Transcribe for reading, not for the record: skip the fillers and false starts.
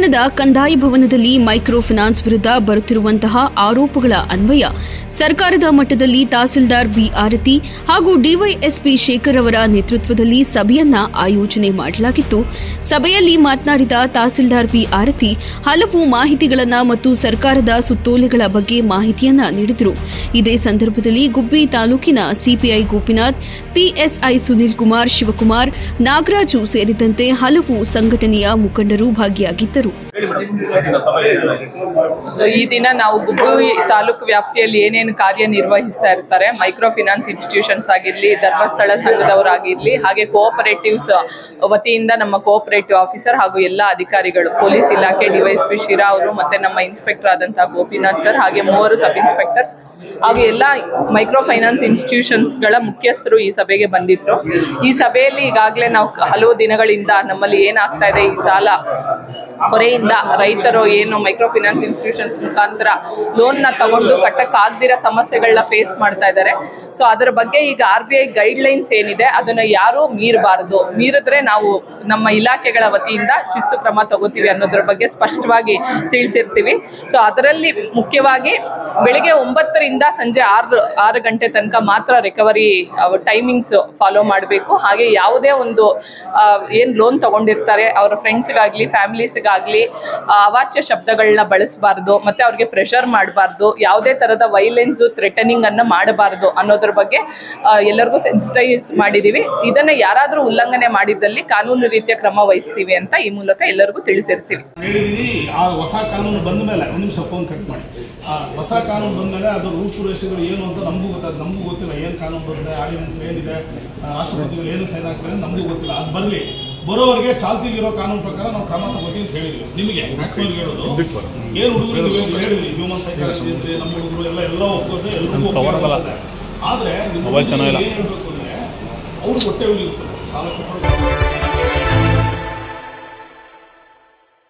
ಪಟ್ಟಣದ ಕಂದಾಯ ಭವನದಲ್ಲಿ ಮೈಕ್ರೋ ಫೈನಾನ್ಸ್ ವಿರುದ್ಧ ಬರುತ್ತಿರುವಂತಹ ಆರೋಪಗಳ ಅನ್ವಯ ಸರ್ಕಾರದ ಮಟ್ಟದಲ್ಲಿ ತಹಸೀಲ್ದಾರ್ ಬಿ ಆರತಿ ಹಾಗೂ ಡಿವೈಎಸ್ಪಿ ಶೇಖರ್ ಅವರ ನೇತೃತ್ವದಲ್ಲಿ ಸಭೆಯನ್ನ ಆಯೋಜನೆ ಮಾಡಲಾಗಿತ್ತು. ಸಭೆಯಲ್ಲಿ ಮಾತನಾಡಿದ ತಹಸೀಲ್ದಾರ್ ಬಿ ಆರತಿ ಹಲವು ಮಾಹಿತಿಗಳನ್ನು ಮತ್ತು ಸರ್ಕಾರದ ಸುತ್ತೋಲೆಗಳ ಬಗ್ಗೆ ಮಾಹಿತಿಯನ್ನ ನೀಡಿದರು. ಇದೇ ಸಂದರ್ಭದಲ್ಲಿ ಗುಬ್ಬಿ ತಾಲೂಕಿನ ಸಿಪಿಐ ಗೋಪಿನಾಥ್, ಪಿಎಸ್ಐ ಸುನೀಲ್ ಕುಮಾರ್, ಶಿವಕುಮಾರ್, ನಾಗರಾಜು ಸೇರಿದಂತೆ ಹಲವು ಸಂಘಟನೆಯ ಮುಖಂಡರು ಭಾಗಿಯಾಗಿದ್ದರು. ಈ ದಿನ ನಾವು ಗುಬ್ಬಿ ತಾಲೂಕು ವ್ಯಾಪ್ತಿಯಲ್ಲಿ ಏನೇನು ಕಾರ್ಯನಿರ್ವಹಿಸ್ತಾ ಇರ್ತಾರೆ, ಮೈಕ್ರೋ ಫೈನಾನ್ಸ್ ಇನ್ಸ್ಟಿಟ್ಯೂಷನ್ಸ್ ಆಗಿರ್ಲಿ, ಧರ್ಮಸ್ಥಳ ಸಂಘದವರಾಗಿರ್ಲಿ, ಹಾಗೆ ಕೋಆಪರೇಟಿವ್ಸ್ ವತಿಯಿಂದ ನಮ್ಮ ಕೋಆಪರೇಟಿವ್ ಆಫೀಸರ್ ಹಾಗೂ ಎಲ್ಲ ಅಧಿಕಾರಿಗಳು, ಪೊಲೀಸ್ ಇಲಾಖೆ ಡಿವೈಎಸ್ಪಿ ಶಿರಾ ಅವರು ಮತ್ತೆ ನಮ್ಮ ಇನ್ಸ್ಪೆಕ್ಟರ್ ಆದಂತಹ ಗೋಪಿನಾಥ್ ಸರ್, ಹಾಗೆ 3 ಸಬ್ ಇನ್ಸ್ಪೆಕ್ಟರ್ಸ್ ಹಾಗೂ ಎಲ್ಲ ಮೈಕ್ರೋ ಫೈನಾನ್ಸ್ ಇನ್ಸ್ಟಿಟ್ಯೂಷನ್ಸ್ಗಳ ಮುಖ್ಯಸ್ಥರು ಈ ಸಭೆಗೆ ಬಂದಿದ್ರು. ಈ ಸಭೆಯಲ್ಲಿ ಈಗಾಗಲೇ ನಾವು ಹಲವು ದಿನಗಳಿಂದ ನಮ್ಮಲ್ಲಿ ಏನಾಗ್ತಾ ಇದೆ, ಈ ಸಾಲ ಹೊರೆಯಿಂದ ರೈತರು ಏನು ಮೈಕ್ರೋ ಫೈನಾನ್ಸ್ ಇನ್ಸ್ಟಿಟ್ಯೂಷನ್ಸ್ ಮುಖಾಂತರ ಲೋನ್ನ ತಗೊಂಡು ಕಟ್ಟಕ್ಕಾಗದಿರೋ ಸಮಸ್ಯೆಗಳನ್ನ ಫೇಸ್ ಮಾಡ್ತಾ ಇದ್ದಾರೆ. ಸೊ ಅದರ ಬಗ್ಗೆ ಈಗ RBI ಗೈಡ್ಲೈನ್ಸ್ ಏನಿದೆ ಅದನ್ನ ಯಾರೂ ಮೀರಬಾರದು, ಮೀರಿದ್ರೆ ನಾವು ನಮ್ಮ ಇಲಾಖೆಗಳ ವತಿಯಿಂದ ಶಿಸ್ತು ಕ್ರಮ ತಗೋತೀವಿ ಅನ್ನೋದ್ರ ಬಗ್ಗೆ ಸ್ಪಷ್ಟವಾಗಿ ತಿಳಿಸಿರ್ತೀವಿ. ಸೊ ಅದರಲ್ಲಿ ಮುಖ್ಯವಾಗಿ ಬೆಳಿಗ್ಗೆ 9ರಿಂದ ಸಂಜೆ 6 ಗಂಟೆ ತನಕ ಮಾತ್ರ ರಿಕವರಿ ಟೈಮಿಂಗ್ಸ್ ಫಾಲೋ ಮಾಡಬೇಕು. ಹಾಗೆ ಯಾವುದೇ ಒಂದು ಏನ್ ಲೋನ್ ತಗೊಂಡಿರ್ತಾರೆ ಅವರ ಫ್ರೆಂಡ್ಸ್ಗಾಗ್ಲಿ ಫ್ಯಾಮಿಲೀಸ್ಗಾಗ್ಲಿ ಅವಾಚ್ಯ ಶಬ್ದಗಳನ್ನ ಬಳಸಬಾರ್ದು, ಮತ್ತೆ ಅವ್ರಿಗೆ ಪ್ರೆಷರ್ ಮಾಡಬಾರ್ದು, ಯಾವುದೇ ತರಹದ ವೈಲೆನ್ಸ್ ಥ್ರೆಟನಿಂಗ್ ಅನ್ನ ಮಾಡಬಾರ್ದು ಅನ್ನೋದ್ರ ಬಗ್ಗೆ ಎಲ್ಲರಿಗೂ ಸೆನ್ಸಿಟೈಸ್ ಮಾಡಿದೀವಿ. ಇದನ್ನ ಯಾರಾದ್ರೂ ಉಲ್ಲಂಘನೆ ಮಾಡಿದಲ್ಲಿ ಕಾನೂನು ರೀತಿಯ ಕ್ರಮ ವಹಿಸ್ತೀವಿ ಅಂತ ಈ ಮೂಲಕ ಎಲ್ಲರಿಗೂ ತಿಳಿಸಿರ್ತೀವಿ. ಹೊಸ ಕಾನೂನು ಬಂದ ಮೇಲೆ ಹೊಸ ಕಾನೂನು ಬಂದ್ಮೇಲೆ ಅದು ರೂಪುರೇಷೆಗಳು ಏನು ಅಂತ ನಮಗೂ ಗೊತ್ತಿಲ್ಲ. ಏನು ಕಾನೂನು ಬರುತ್ತೆ, ಆರ್ಡಿನೆನ್ಸ್ ಏನಿದೆ, ರಾಷ್ಟ್ರಪತಿಗಳು ಏನು ಸೈನ್ ಆಗ್ತಾರೆ ನಮಗೂ ಗೊತ್ತಿಲ್ಲ. ಅದು ಬರಲಿ, ಬರೋವರೆಗೆ ಚಾಲ್ತಿಗಿರೋ ಕಾನೂನು ಪ್ರಕಾರ ನಾವು ಕ್ರಮ ತಗೋತೀವಿ ಅಂತ ಹೇಳಿದ್ವಿ. ನಿಮಗೆ ಹೇಳೋದು ಏನು ಹುಡುಗರು ಹೇಳಿದ್ರಿ, ಹ್ಯೂಮನ್ ಸೈಕಾಲಜಿ ಇದ್ರೆ ನಮ್ಮ ಹುಡುಗರು ಎಲ್ಲ ಒಪ್ಪೋದು ಎಲ್ಲರಿಗೂ. ಆದರೆ ಏನು ಹೇಳಬೇಕು ಅಂದರೆ ಅವ್ರು ಹೊಟ್ಟೆ ಉಳಿಯುತ್ತೆ ಸಾಲ ಕೊಟ್ಟರು.